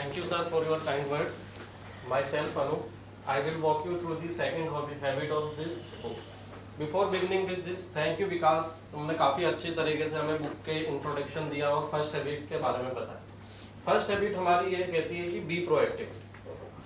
Thank you, sir, for your kind words. Myself, Anu, I will walk you through the second habit of this book. Before beginning with this, thank you विकास, तुमने काफ़ी अच्छी तरीके से हमें book के introduction दिया और first habit के बारे में बताया। फर्स्ट हैबिट हमारी ये कहती है कि बी प्रोएक्टिव।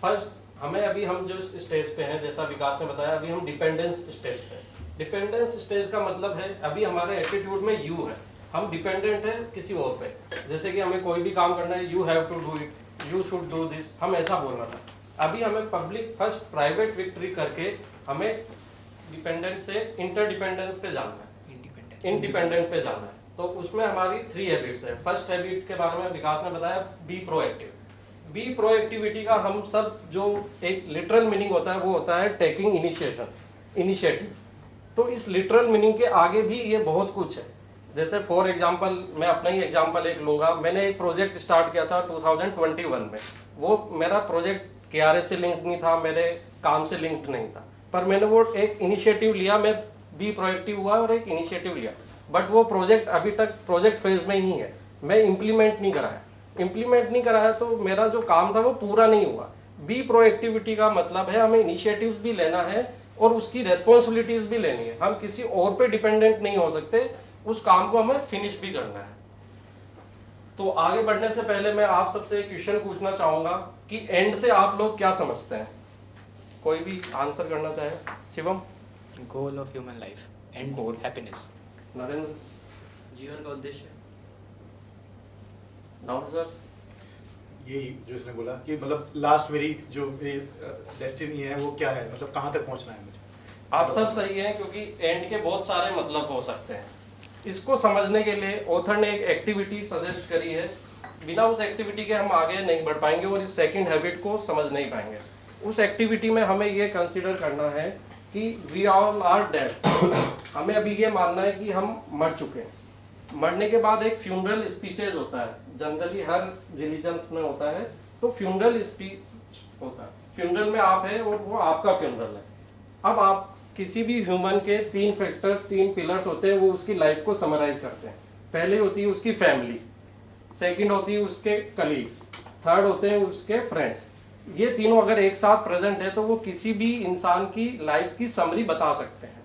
फर्स्ट हमें अभी हम जो स्टेज पे हैं, जैसा विकास ने बताया, अभी हम डिपेंडेंस स्टेज पे हैं। डिपेंडेंस स्टेज का मतलब है अभी हमारे एटीट्यूड में यू है, हम डिपेंडेंट है किसी और पे। जैसे कि हमें कोई भी काम करना है, you have to do it, you should do this, हम ऐसा बोलना था। अभी हमें पब्लिक फर्स्ट प्राइवेट विक्ट्री करके हमें डिपेंडेंट से इंटरडिपेंडेंस पे जाना है, इंडिपेंडेंट पे जाना है। तो उसमें हमारी 3 हैबिट्स है। फर्स्ट हैबिट के बारे में विकास ने बताया, बी प्रोएक्टिव। बी प्रोएक्टिविटी का हम सब जो एक लिटरल मीनिंग होता है वो होता है टेकिंग इनिशिएटिव। तो इस लिटरल मीनिंग के आगे भी ये बहुत कुछ है। जैसे फॉर एग्जांपल, मैं अपना ही एग्जांपल एक लूँगा। मैंने एक प्रोजेक्ट स्टार्ट किया था 2021 में। वो मेरा प्रोजेक्ट KRA से लिंक नहीं था, मेरे काम से लिंक्ड नहीं था, पर मैंने वो एक इनिशिएटिव लिया, मैं बी प्रोएक्टिव हुआ और एक इनिशिएटिव लिया। बट वो प्रोजेक्ट अभी तक प्रोजेक्ट फेज में ही है, मैं इम्प्लीमेंट नहीं कराया तो मेरा जो काम था वो पूरा नहीं हुआ। बी प्रोएक्टिविटी का मतलब है हमें इनिशिएटिव्स भी लेना है और उसकी रेस्पॉन्सिबिलिटीज भी लेनी है। हम किसी और पे डिपेंडेंट नहीं हो सकते, उस काम को हमें फिनिश भी करना है। तो आगे बढ़ने से पहले मैं आप सबसे एक क्वेश्चन पूछना चाहूंगा कि एंड से आप लोग क्या समझते हैं? कोई भी आंसर करना चाहे? Shivam? Goal of human life, and goal happiness. Narendra? जीवन का उद्देश्य। राहुल सर? यही जो इसने बोला कि मतलब लास्ट मेरी जो डेस्टिनी है वो क्या है, मतलब कहाँ तक पहुँचना है मुझे। आप सब सही हैं, क्योंकि एंड के बहुत सारे मतलब हो सकते हैं। इसको समझने के लिए ऑथर ने एक एक्टिविटी सजेस्ट करी है। बिना उस एक्टिविटी के हम आगे नहीं बढ़ पाएंगे और इस सेकंड हैबिट को समझ नहीं पाएंगे। उस एक्टिविटी में हमें ये कंसीडर करना है कि वी ऑल आर डेड। हमें अभी ये मानना है कि हम मर चुके हैं। मरने के बाद एक फ्यूनरल स्पीचेज होता है, जनरली हर रिलीजन्स में होता है। तो फ्यूनरल स्पीच होता है, फ्यूनरल में आप है और वो आपका फ्यूनरल है। अब आप किसी भी ह्यूमन के 3 फैक्टर, 3 पिलर्स होते हैं, वो उसकी लाइफ को समराइज करते हैं। पहले होती है उसकी फैमिली, सेकंड होती है उसके कलीग्स, थर्ड होते हैं उसके फ्रेंड्स। ये तीनों अगर एक साथ प्रेजेंट है तो वो किसी भी इंसान की लाइफ की समरी बता सकते हैं।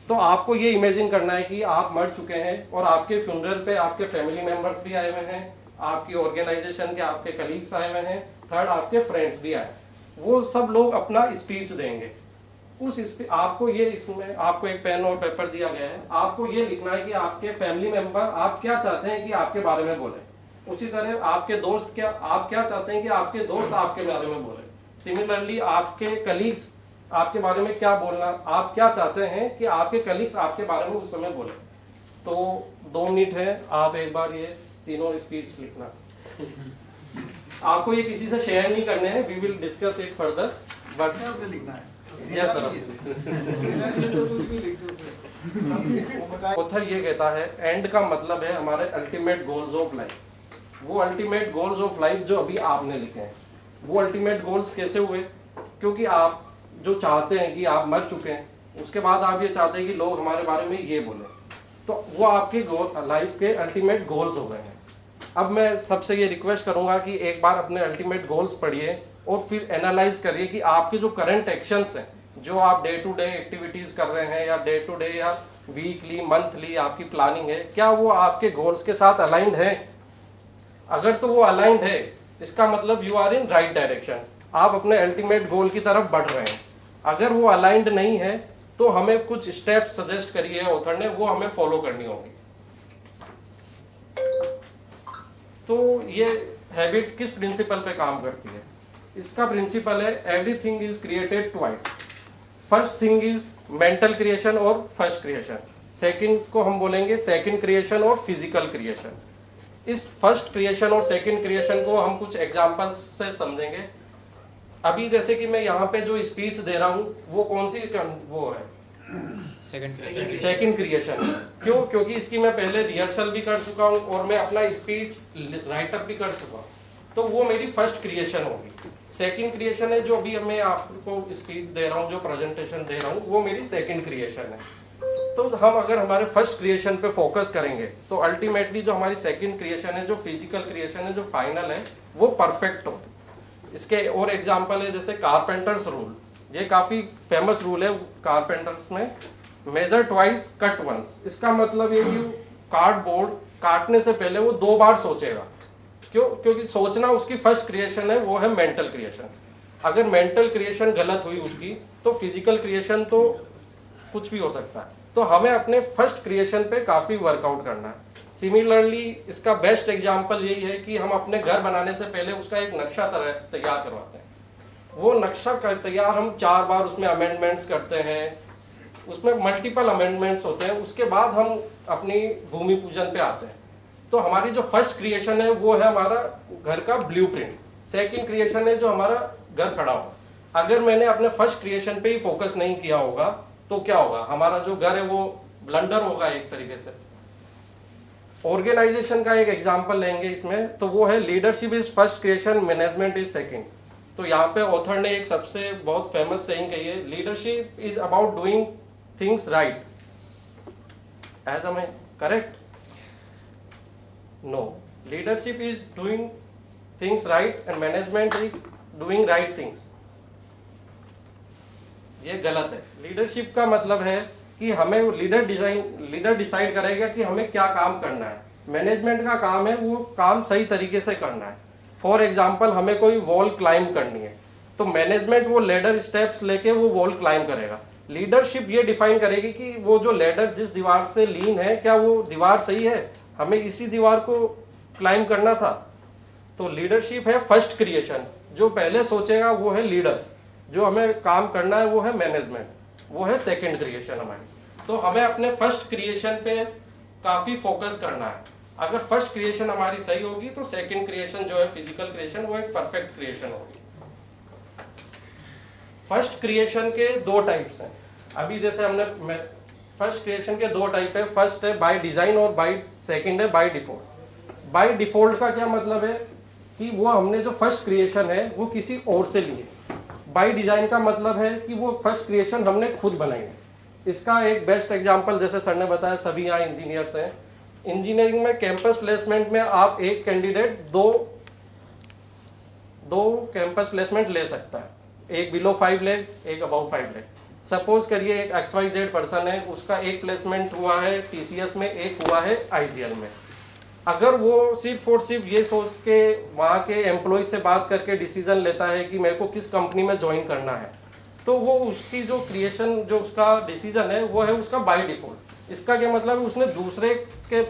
तो आपको ये इमेजिन करना है कि आप मर चुके हैं और आपके फ्यूनरल पे आपके फैमिली मेम्बर्स भी आए हुए हैं, आपकी ऑर्गेनाइजेशन के आपके कलीग्स आए हुए हैं, थर्ड आपके फ्रेंड्स भी आए। वो सब लोग अपना स्पीच देंगे। आपको ये इसमें आपको एक पेन और पेपर दिया गया है, आपको ये लिखना है कि आपके फैमिली मेंबर आप क्या चाहते हैं कि आपके बारे में बोले। उसी तरह आपके दोस्त आप क्या चाहते हैं कि आपके दोस्त आपके बारे में बोले। सिमिलरली आपके कलीग्स आपके बारे में क्या बोलना, आप क्या चाहते हैं कि आपके कलीग्स आपके बारे में उस समय बोले। तो 2 मिनट है, आप एक बार ये तीनों स्पीच लिखना। आपको ये किसी से शेयर नहीं करने हैं, we will discuss it further, but लिखना है। Yes sir. ऑथर ये कहता है एंड का मतलब है हमारे अल्टीमेट गोल्स ऑफ लाइफ। वो अल्टीमेट गोल्स ऑफ लाइफ जो अभी आपने लिखे हैं, वो अल्टीमेट गोल्स कैसे हुए? क्योंकि आप जो चाहते हैं कि आप मर चुके हैं, उसके बाद आप ये चाहते हैं कि लोग हमारे बारे में ये बोले, तो वो आपके लाइफ के अल्टीमेट गोल्स हो गए हैं। अब मैं सबसे ये रिक्वेस्ट करूंगा कि एक बार अपने अल्टीमेट गोल्स पढ़िए और फिर एनालाइज करिए कि आपके जो करंट एक्शंस हैं, जो आप डे टू डे एक्टिविटीज कर रहे हैं या डे टू डे या वीकली मंथली आपकी प्लानिंग है, क्या वो आपके गोल्स के साथ अलाइंड है? अगर तो वो अलाइंड है, इसका मतलब you are in right direction, आप अपने अल्टीमेट गोल की तरफ बढ़ रहे हैं। अगर वो अलाइंड नहीं है तो हमें कुछ स्टेप्स सजेस्ट करिए ऑथर ने, वो हमें फॉलो करनी होगी। तो ये हैबिट किस प्रिंसिपल पे काम करती है? इसका प्रिंसिपल है everything is created twice. First thing is mental creation और फर्स्ट क्रिएशन। सेकंड को हम बोलेंगे सेकंड क्रिएशन और फिजिकल क्रिएशन। इस फर्स्ट क्रिएशन और सेकंड क्रिएशन को हम कुछ एग्जांपल्स से समझेंगे। अभी जैसे कि मैं यहाँ पे जो स्पीच दे रहा हूँ, वो कौन सी वो है? Second creation. क्यों? क्योंकि इसकी मैं पहले रिहर्सल भी कर चुका हूँ और मैं अपना स्पीच राइटअप भी कर चुका हूँ, तो वो मेरी फर्स्ट क्रिएशन होगी। सेकंड क्रिएशन है जो अभी मैं आपको स्पीच दे रहा हूँ, जो प्रेजेंटेशन दे रहा हूँ, वो मेरी सेकंड क्रिएशन है। तो हम अगर हमारे फर्स्ट क्रिएशन पे फोकस करेंगे तो अल्टीमेटली जो हमारी सेकंड क्रिएशन है, जो फिजिकल क्रिएशन है, जो फाइनल है, वो परफेक्ट हो। इसके और एग्जांपल है जैसे कारपेंटर्स रूल, ये काफ़ी फेमस रूल है कारपेंटर्स में, मेजर ट्वाइस कट वंस। इसका मतलब ये कि कार्डबोर्ड काटने से पहले वो 2 बार सोचेगा। क्यों? क्योंकि सोचना उसकी फर्स्ट क्रिएशन है, वो है मेंटल क्रिएशन। अगर मेंटल क्रिएशन गलत हुई उसकी तो फिजिकल क्रिएशन तो कुछ भी हो सकता है। तो हमें अपने फर्स्ट क्रिएशन पे काफ़ी वर्कआउट करना है। सिमिलरली इसका बेस्ट एग्जांपल यही है कि हम अपने घर बनाने से पहले उसका एक नक्शा तैयार करवाते हैं। वो नक्शा तैयार हम 4 बार उसमें अमेंडमेंट्स करते हैं, उसमें मल्टीपल अमेंडमेंट्स होते हैं, उसके बाद हम अपनी भूमि पूजन पे आते हैं। तो हमारी जो फर्स्ट क्रिएशन है वो है हमारा घर का ब्लूप्रिंट, सेकंड क्रिएशन है जो हमारा घर खड़ा होगा। अगर मैंने अपने फर्स्ट क्रिएशन पे ही फोकस नहीं किया होगा तो क्या होगा, हमारा जो घर है वो ब्लंडर होगा एक तरीके से। ऑर्गेनाइजेशन का एक एग्जांपल लेंगे इसमें, तो वो है leadership is first creation, management is second. तो यहाँ पे ऑथर ने एक सबसे बहुत फेमस सेइंग कही है, leadership is about doing things right. As am I correct? No, leadership is doing things right and management is doing right things. ये गलत है। लीडरशिप का मतलब है कि हमें लीडर डिसाइड करेगा कि हमें क्या काम करना है। मैनेजमेंट का काम है वो काम सही तरीके से करना है। फॉर एग्जांपल हमें कोई वॉल क्लाइंब करनी है तो मैनेजमेंट वो लेडर स्टेप्स लेके वो वॉल क्लाइंब करेगा। लीडरशिप ये डिफाइन करेगी कि वो जो लेडर जिस दीवार से लीन है क्या वो दीवार सही है, हमें इसी दीवार को क्लाइंब करना था। तो लीडरशिप है फर्स्ट क्रिएशन, जो पहले सोचेगा वो है लीडर, जो हमें काम करना है वो है मैनेजमेंट, वो है सेकंड क्रिएशन हमारी। तो हमें अपने फर्स्ट क्रिएशन पे काफ़ी फोकस करना है। अगर फर्स्ट क्रिएशन हमारी सही होगी तो सेकंड क्रिएशन जो है फिजिकल क्रिएशन वो एक परफेक्ट क्रिएशन होगी। फर्स्ट क्रिएशन के 2 टाइप्स हैं। अभी जैसे हमने फर्स्ट क्रिएशन के 2 टाइप है, फर्स्ट है बाय डिजाइन और सेकंड है बाय डिफॉल्ट। बाय डिफॉल्ट का क्या मतलब है कि वो हमने जो फर्स्ट क्रिएशन है वो किसी और से लिए। बाय डिजाइन का मतलब है कि वो फर्स्ट क्रिएशन हमने खुद बनाई है। इसका एक बेस्ट एग्जांपल जैसे सर ने बताया, सभी यहाँ इंजीनियर्स हैं। इंजीनियरिंग में कैंपस प्लेसमेंट में आप एक कैंडिडेट दो कैंपस प्लेसमेंट ले सकता है, एक बिलो 5 लाख, एक अबव 5 लाख। सपोज करिए एक XYZ पर्सन है, उसका एक प्लेसमेंट हुआ है TCS में, एक हुआ है IGL में। अगर वो सिर्फ और सिर्फ ये सोच के वहाँ के एम्प्लॉय से बात करके डिसीजन लेता है कि मेरे को किस कंपनी में ज्वाइन करना है, तो वो उसकी जो क्रिएशन जो उसका डिसीजन है वो है उसका बाय डिफॉल्ट। इसका क्या मतलब है, उसने दूसरे के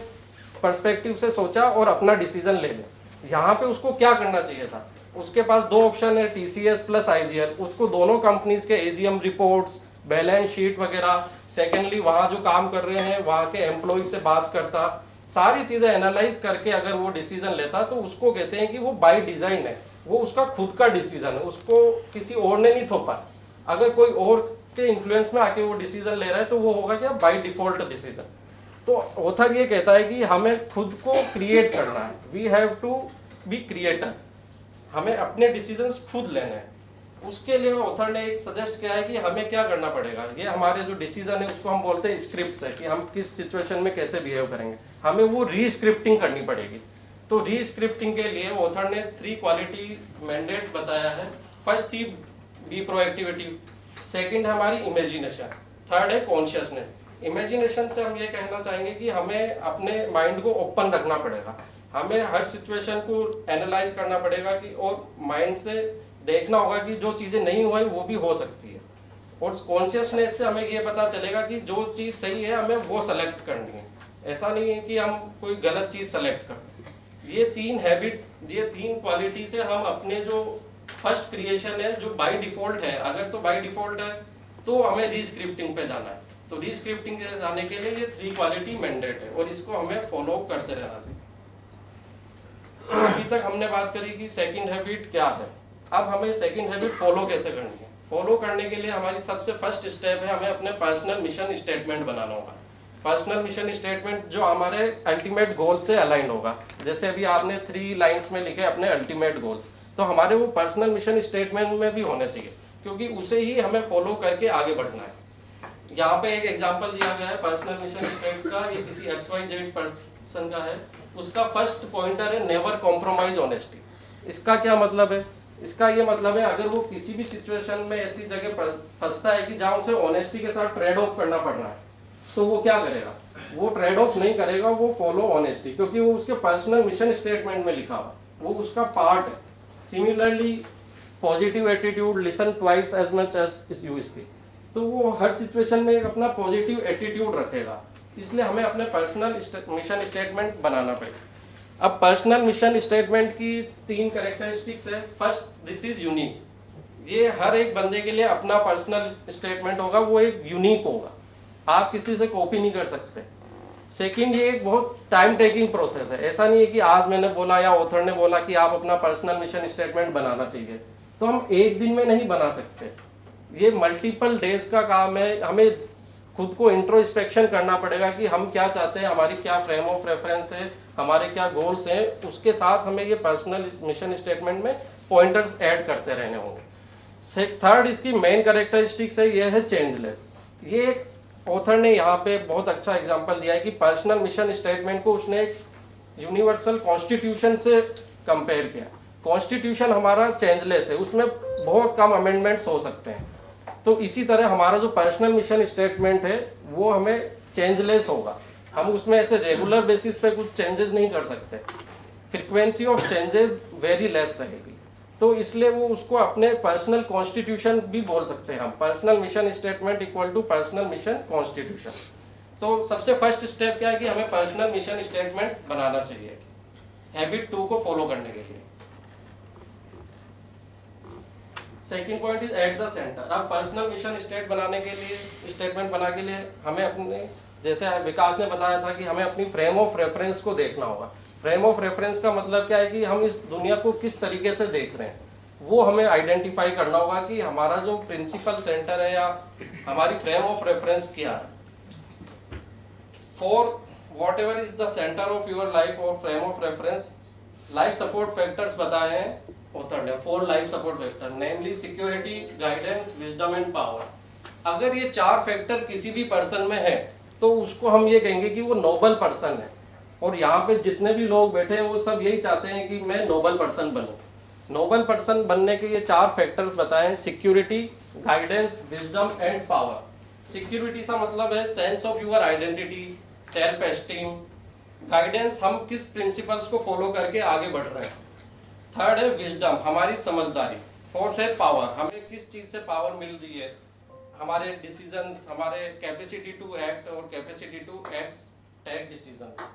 पर्सपेक्टिव से सोचा और अपना डिसीजन ले लिया। यहाँ पे उसको क्या करना चाहिए था, उसके पास 2 ऑप्शन है TCS प्लस IGL। उसको दोनों कंपनीज के AGM रिपोर्ट्स, बैलेंस शीट वगैरह, सेकेंडली वहाँ जो काम कर रहे हैं वहाँ के एम्प्लॉय से बात करता, सारी चीज़ें एनालाइज करके अगर वो डिसीजन लेता तो उसको कहते हैं कि वो बाय डिज़ाइन है, वो उसका खुद का डिसीजन है, उसको किसी और ने नहीं थोपा। अगर कोई और के इन्फ्लुएंस में आके वो डिसीजन ले रहा है तो वो होगा क्या, बाय डिफॉल्ट डिसीजन। तो ऑथर ये कहता है कि हमें खुद को क्रिएट करना है, we have to be creator, हमें अपने डिसीजंस खुद लेने हैं। उसके लिए ऑथर ने एक सजेस्ट किया है कि हमें क्या करना पड़ेगा। ये हमारे जो डिसीजन है उसको हम बोलते हैं स्क्रिप्ट्स है, कि हम किस सिचुएशन में कैसे बिहेव करेंगे, हमें वो रीस्क्रिप्टिंग करनी पड़ेगी। तो रीस्क्रिप्टिंग के लिए ऑथर ने 3 क्वालिटी मैंडेट बताया है। फर्स्ट थी बी प्रोएक्टिविटी, सेकंड है हमारी इमेजिनेशन, थर्ड है कॉन्शियसनेस। इमेजिनेशन से हम ये कहना चाहेंगे कि हमें अपने माइंड को ओपन रखना पड़ेगा, हमें हर सिचुएशन को एनालाइज करना पड़ेगा कि और माइंड से देखना होगा कि जो चीज़ें नहीं हुई वो भी हो सकती है। और कॉन्शियसनेस से हमें ये पता चलेगा कि जो चीज़ सही है हमें वो सेलेक्ट करनी है, ऐसा नहीं है कि हम कोई गलत चीज़ सेलेक्ट कर। ये 3 हैबिट, ये 3 क्वालिटी से हम अपने जो फर्स्ट क्रिएशन है जो बाय डिफॉल्ट है, अगर तो बाय डिफॉल्ट है तो हमें रीस्क्रिप्टिंग पे जाना है। तो रीस्क्रिप्टिंग पे जाने के लिए ये 3 क्वालिटी मैंडेट है और इसको हमें फॉलो करते रहना चाहिए। अभी तक हमने बात करी कि सेकंड हैबिट क्या है, अब हमें सेकंड हैबिट फॉलो कैसे करनी है। फॉलो करने के लिए हमारी सबसे फर्स्ट स्टेप है, हमें अपने पर्सनल मिशन स्टेटमेंट बनाना होगा। पर्सनल मिशन स्टेटमेंट जो हमारे अल्टीमेट गोल से अलाइन होगा। जैसे अभी आपने 3 लाइंस में लिखे अपने अल्टीमेट गोल्स, तो हमारे वो पर्सनल मिशन स्टेटमेंट में भी होने चाहिए, क्योंकि उसे ही हमें फॉलो करके आगे बढ़ना है। यहाँ पे एक एग्जांपल दिया गया है पर्सनल मिशन स्टेट का, ये किसी XYZ पर्सन का है। उसका फर्स्ट पॉइंटर है नेवर कॉम्प्रोमाइज ऑनेस्टी। इसका क्या मतलब है, इसका ये मतलब है अगर वो किसी भी सिचुएशन में ऐसी जगह फंसता है कि जहाँ उसे ऑनेस्टी के साथ ट्रेड ऑफ करना पड़ रहा है, तो वो क्या करेगा? वो ट्रेड ऑफ नहीं करेगा, वो फॉलो ऑनेस्टी, क्योंकि वो उसके पर्सनल मिशन स्टेटमेंट में लिखा हुआ, वो उसका पार्ट है। Similarly positive attitude, listen twice as much as you speak, तो वो हर सिचुएशन में एक अपना पॉजिटिव एटीट्यूड रखेगा। इसलिए हमें अपने पर्सनल मिशन स्टेटमेंट बनाना पड़ेगा। अब पर्सनल मिशन स्टेटमेंट की 3 कैरेक्टरिस्टिक्स है। First, this is unique. ये हर एक बंदे के लिए अपना पर्सनल स्टेटमेंट होगा, वो एक यूनिक होगा, आप किसी से कॉपी नहीं कर सकते। सेकंड, ये एक बहुत टाइम टेकिंग प्रोसेस है। ऐसा नहीं है कि आज मैंने बोला या ऑथर ने बोला कि आप अपना पर्सनल मिशन स्टेटमेंट बनाना चाहिए, तो हम एक दिन में नहीं बना सकते। ये मल्टीपल डेज का काम है। हमें खुद को इंट्रोस्पेक्शन करना पड़ेगा कि हम क्या चाहते हैं, हमारी क्या फ्रेम ऑफ रेफरेंस है, हमारे क्या गोल्स हैं, उसके साथ हमें ये पर्सनल मिशन स्टेटमेंट में पॉइंटर्स ऐड करते रहने होंगे। थर्ड, इसकी मेन कैरेक्टरिस्टिक्स है, ये है चेंजलेस। ये एक ऑथर ने यहाँ पे बहुत अच्छा एग्जांपल दिया है कि पर्सनल मिशन स्टेटमेंट को उसने एक यूनिवर्सल कॉन्स्टिट्यूशन से कंपेयर किया। कॉन्स्टिट्यूशन हमारा चेंजलेस है, उसमें बहुत कम अमेंडमेंट्स हो सकते हैं। तो इसी तरह हमारा जो पर्सनल मिशन स्टेटमेंट है वो हमें चेंजलेस होगा। हम उसमें ऐसे रेगुलर बेसिस पे कुछ चेंजेस नहीं कर सकते, frequency of changes very less रहेगी। तो इसलिए वो उसको अपने पर्सनल कॉन्स्टिट्यूशन भी बोल सकते हैं हम। Personal mission statement equal to personal mission constitution. तो सबसे फर्स्ट स्टेप क्या है कि हमें पर्सनल मिशन स्टेटमेंट बनाना चाहिए हैबिट 2 को फॉलो करने के लिए। Second point is at the centre. अब पर्सनल मिशन स्टेटमेंट बना के लिए हमें अपने, जैसे विकास ने बताया था कि हमें अपनी फ्रेम ऑफ रेफरेंस को देखना होगा। फ्रेम ऑफ रेफरेंस का मतलब क्या है कि हम इस दुनिया को किस तरीके से देख रहे हैं, वो हमें आइडेंटिफाई करना होगा कि हमारा जो प्रिंसिपल सेंटर है या हमारी फ्रेम ऑफ रेफरेंस क्या है। For whatever is the centre of your life और frame of reference, life support factors बताए हैं ऑथर ने। 4 life support factor, namely security, guidance, wisdom and power. अगर ये 4 फैक्टर किसी भी पर्सन में है तो उसको हम ये कहेंगे कि वो नोबल पर्सन है। और यहाँ पे जितने भी लोग बैठे हैं वो सब यही चाहते हैं कि मैं नोबल पर्सन बनूं। नोबल पर्सन बनने के ये 4 फैक्टर्स बताए हैं, security, guidance, wisdom and power. Security का मतलब है sense of your identity, self esteem. Guidance, हम किस प्रिंसिपल्स को फॉलो करके आगे बढ़ रहे हैं। थर्ड है विजडम, हमारी समझदारी। फोर्थ है पावर, हमें किस चीज से पावर मिल रही है, हमारे डिसीजंस, हमारे कैपेसिटी टू एक्ट और कैपेसिटी टू टेक डिसीजंस।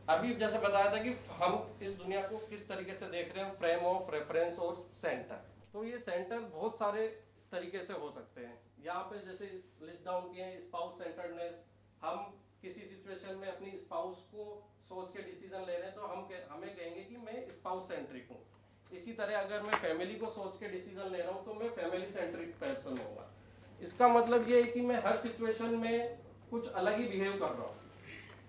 अभी जैसे बताया था कि हम इस दुनिया को किस तरीके से देख रहे हैं, फ्रेम ऑफ रेफरेंस और सेंटर। तो ये सेंटर बहुत सारे तरीके से हो सकते हैं। यहाँ पे जैसे लिस्ट डाउन किए हैं, स्पाउस सेंटर्डनेस, हम किसी सिचुएशन में अपनी स्पाउस को सोच के डिसीजन ले रहे हैं तो हमें कहेंगे कि मैं स्पाउस सेंट्रिक हूँ। इसी तरह अगर मैं फैमिली को सोच के डिसीजन ले रहा हूँ तो मैं फैमिली सेंट्रिक पर्सन होगा। इसका मतलब ये है कि मैं हर सिचुएशन में कुछ अलग ही बिहेव कर रहा हूँ।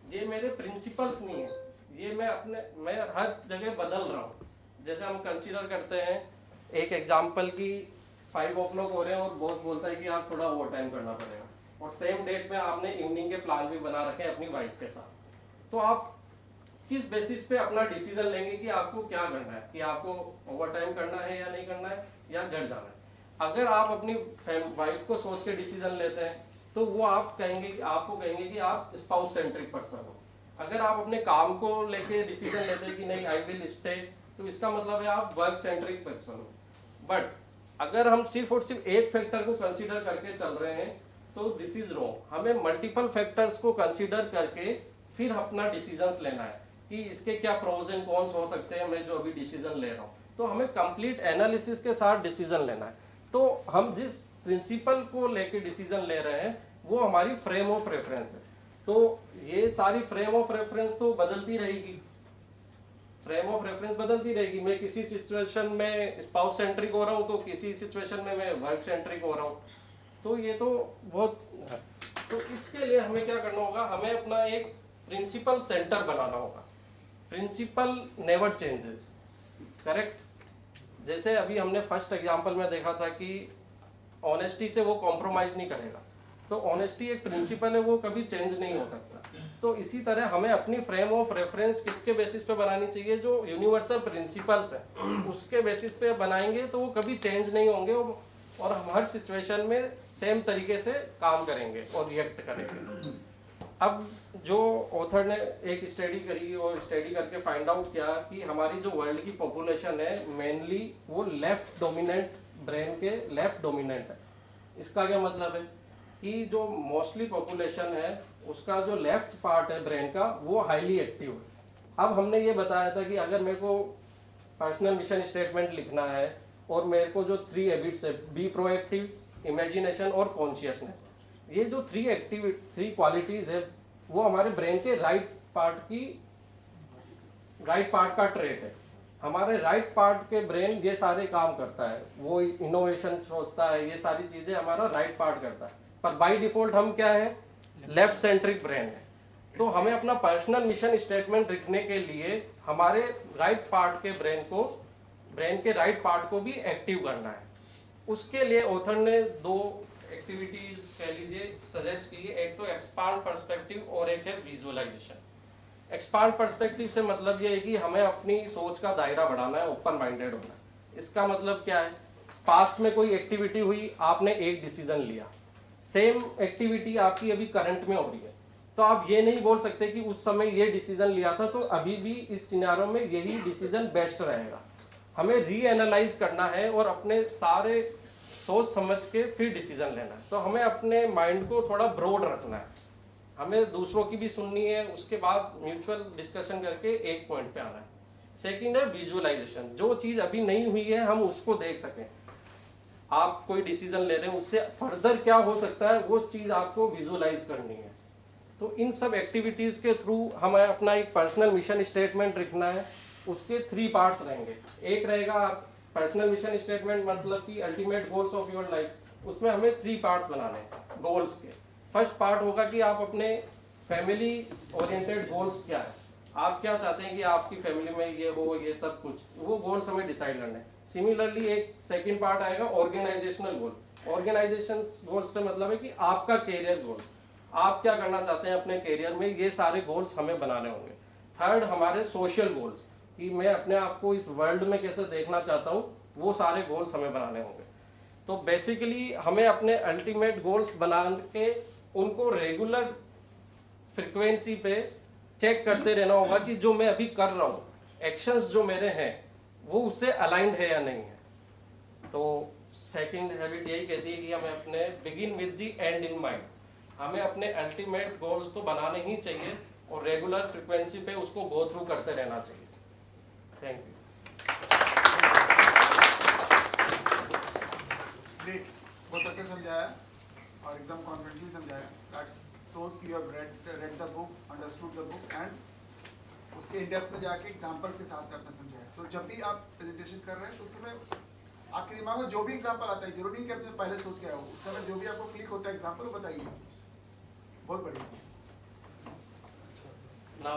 ये मेरे प्रिंसिपल्स नहीं है, ये मैं हर जगह बदल रहा हूँ। जैसे हम कंसीडर करते हैं एक एग्जाम्पल की 5 o'clock हो रहे हैं और बॉस बोलता है कि आज थोड़ा ओवर टाइम करना पड़ेगा, और सेम डेट में आपने इवनिंग के प्लान भी बना रखे हैं अपनी वाइफ के साथ। तो आप किस बेसिस पे अपना डिसीजन लेंगे कि आपको क्या करना है, कि आपको ओवर टाइम करना है या नहीं करना है या घर जाना है। अगर आप अपनी वाइफ को सोच के डिसीजन लेते हैं तो वो आपको कहेंगे कि आप स्पाउस सेंट्रिक पर्सन हो। अगर आप अपने काम को लेके डिसीजन लेते हैं कि नहीं आई विल स्टे, तो इसका मतलब है आप वर्क सेंट्रिक पर्सन हो। बट अगर हम सिर्फ और सिर्फ एक फैक्टर को कंसीडर करके चल रहे हैं तो दिस इज रॉन्ग। हमें मल्टीपल फैक्टर्स को कंसीडर करके फिर अपना डिसीजंस लेना है कि इसके क्या प्रोज एंड कॉन्स हो सकते हैं, मैं जो अभी डिसीजन ले रहा हूँ। तो हमें कंप्लीट एनालिसिस के साथ डिसीजन लेना है। तो हम जिस प्रिंसिपल को लेके डिसीजन ले रहे हैं वो हमारी फ्रेम ऑफ रेफरेंस है। तो ये सारी फ्रेम ऑफ रेफरेंस तो बदलती रहेगी, फ्रेम ऑफ रेफरेंस बदलती रहेगी। मैं किसी सिचुएशन में स्पाउस सेंट्रिक हो रहा हूँ तो किसी सिचुएशन में मैं वर्क सेंट्रिक हो रहा हूँ। तो ये तो बहुत है। तो इसके लिए हमें क्या करना होगा, हमें अपना एक प्रिंसिपल सेंटर बनाना होगा। Principle never changes, correct. जैसे अभी हमने फर्स्ट एग्जांपल में देखा था कि ऑनेस्टी से वो कॉम्प्रोमाइज नहीं करेगा। तो ऑनेस्टी एक प्रिंसिपल है, वो कभी चेंज नहीं हो सकता। तो इसी तरह हमें अपनी फ्रेम ऑफ रेफरेंस किसके बेसिस पे बनानी चाहिए, जो यूनिवर्सल प्रिंसिपल्स हैं उसके बेसिस पे बनाएंगे तो वो कभी चेंज नहीं होंगे और हम हर सिचुएशन में सेम तरीके से काम करेंगे और रिएक्ट करेंगे। अब जो ऑथर ने एक स्टडी करी और स्टडी करके फाइंड आउट किया कि हमारी जो वर्ल्ड की पॉपुलेशन है मेनली वो लेफ्ट डोमिनेंट ब्रेन के लेफ्ट डोमिनेंट है। इसका क्या मतलब है कि जो मोस्टली पॉपुलेशन है उसका जो लेफ्ट पार्ट है ब्रेन का वो हाईली एक्टिव है। अब हमने ये बताया था कि अगर मेरे को पर्सनल मिशन स्टेटमेंट लिखना है और मेरे को जो 3 हैबिट्स है, बी प्रोएक्टिव, इमेजिनेशन और कॉन्शियसनेस, ये जो 3 क्वालिटीज है वो हमारे ब्रेन के राइट पार्ट का ट्रेट है। हमारे राइट पार्ट के ब्रेन ये सारे काम करता है, वो इनोवेशन सोचता है, ये सारी चीजें हमारा राइट पार्ट करता है। पर बाय डिफॉल्ट हम क्या है, लेफ्ट सेंट्रिक ब्रेन है। तो हमें अपना पर्सनल मिशन स्टेटमेंट लिखने के लिए हमारे राइट पार्ट के ब्रेन के राइट पार्ट को भी एक्टिव करना है। उसके लिए ऑथर ने 2 एक्टिविटीज कह लीजिए सजेस्ट की है। एक तो एक्सपांड पर्सपेक्टिव और एक है विजुअलाइजेशन। एक्सपांड पर्सपेक्टिव से मतलब ये है कि हमें अपनी सोच का दायरा बढ़ाना है, ओपन माइंडेड होना है। इसका मतलब क्या है, पास्ट में कोई एक्टिविटी हुई, आपने एक डिसीजन लिया, सेम एक्टिविटी आपकी अभी करंट में हो रही है, तो आप ये नहीं बोल सकते कि उस समय ये डिसीजन लिया था तो अभी भी इस सिनेरियो में यही डिसीजन बेस्ट रहेगा। हमें रीएनालाइज करना है और अपने सारे सोच समझ के फिर डिसीजन लेना है। तो हमें अपने माइंड को थोड़ा ब्रॉड रखना है, हमें दूसरों की भी सुननी है, उसके बाद म्यूचुअल डिस्कशन करके एक पॉइंट पे आना है। सेकंड है विजुअलाइजेशन, जो चीज़ अभी नहीं हुई है हम उसको देख सकें। आप कोई डिसीजन ले रहे हैं, उससे फर्दर क्या हो सकता है वो चीज़ आपको विजुअलाइज करनी है। तो इन सब एक्टिविटीज़ के थ्रू हमें अपना एक पर्सनल मिशन स्टेटमेंट लिखना है। उसके 3 पार्ट्स रहेंगे। एक रहेगा पर्सनल मिशन स्टेटमेंट मतलब कि ultimate goals of your life, उसमें हमें 3 पार्ट्स बनाने हैं गोल्स के। फर्स्ट पार्ट होगा कि आप अपने फैमिली ओरिएंटेड गोल्स क्या है, आप क्या चाहते हैं कि आपकी फैमिली में ये हो, ये सब कुछ, वो गोल्स हमें डिसाइड करने हैं। सिमिलरली एक सेकंड पार्ट आएगा ऑर्गेनाइजेशनल गोल। ऑर्गेनाइजेशन गोल्स से मतलब है कि आपका कैरियर गोल्स, आप क्या करना चाहते हैं अपने कैरियर में, ये सारे गोल्स हमें बनाने होंगे। थर्ड हमारे सोशल गोल्स, कि मैं अपने आप को इस वर्ल्ड में कैसे देखना चाहता हूँ, वो सारे गोल्स हमें बनाने होंगे। तो बेसिकली हमें अपने अल्टीमेट गोल्स बना के उनको रेगुलर फ्रिक्वेंसी पे चेक करते रहना होगा कि जो मैं अभी कर रहा हूँ, एक्शंस जो मेरे हैं वो उससे अलाइंड है या नहीं है। तो सेकंड हैबिट यही कहती है कि हमें अपने begin with the and in mind, हमें अपने अल्टीमेट गोल्स तो बनाने ही चाहिए और रेगुलर फ्रिक्वेंसी पे उसको गो थ्रू करते रहना चाहिए। Thank you. ग्रेट, बहुत अच्छे समझाया और एकदम कॉन्फिडेंटली समझाया। दैट्स shows कि you have read the book, understood the book and उसके इन डेप्थ में जाके एग्जांपल्स के साथ आपने समझाया। तो जब भी आप प्रेजेंटेशन कर रहे हैं तो उस समय आपके दिमाग में जो भी एग्जांपल आता है, जरूरी नहीं कि आपने पहले सोच के आया हो, उस समय जो भी आपको क्लिक होता है एग्जांपल वो बताइए। बहुत बढ़िया।